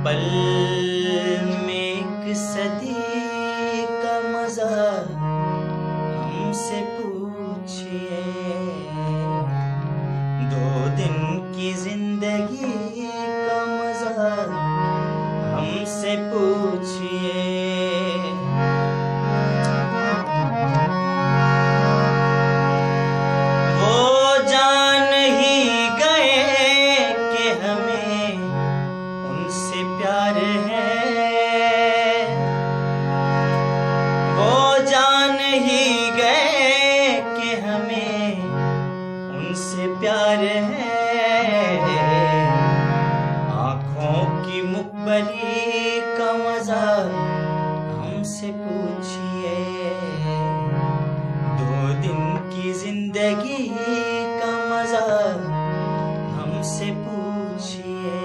पल में एक सदी का मजा हमसे पूछिए, 2 दिन की जिंदगी का मजा हमसे पूछिए। वो जान ही गए कि हमें उनसे प्यार है, वो जान ही गए कि हमें उनसे प्यार है। आँखों की मुखबरी का मजा हमसे पूछिए, 2 दिन की जिंदगी का मजा हमसे पूछिए।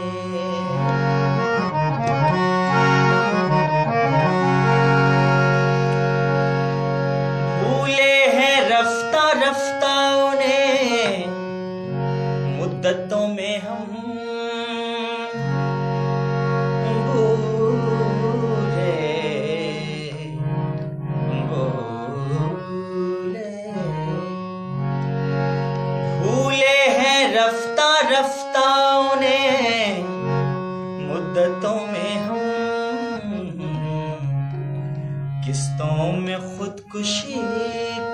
भूले हैं रफ्ता रफ्ता उन्हें मुद्दतों में हम, भूले हैं रफ्ता रफ्ता उन्हें मुद्दतों में हम। किस्तों में खुदकुशी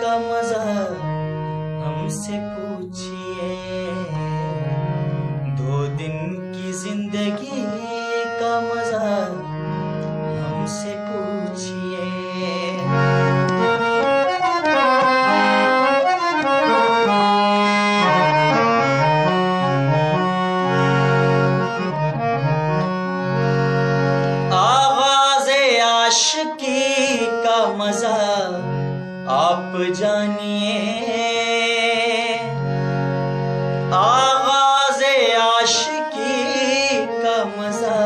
का मजा हमसे पूछिए, 2 दिन की जिंदगी का मजा हमसे पूछिए। आवाज़े आशिकी का मजा आप जानिए, आवाज़े आशिकी का मजा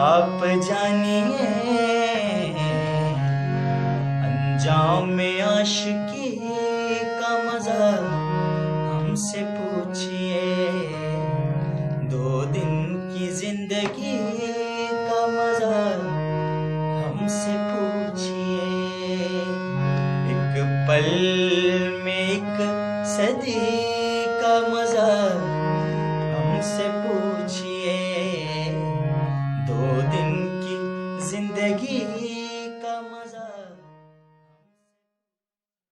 आप जानिए। अंजाम में आशिकी का मजा हमसे पूछिए, 2 दिन की जिंदगी का मजा हमसे पूछिए। एक पल में एक सदी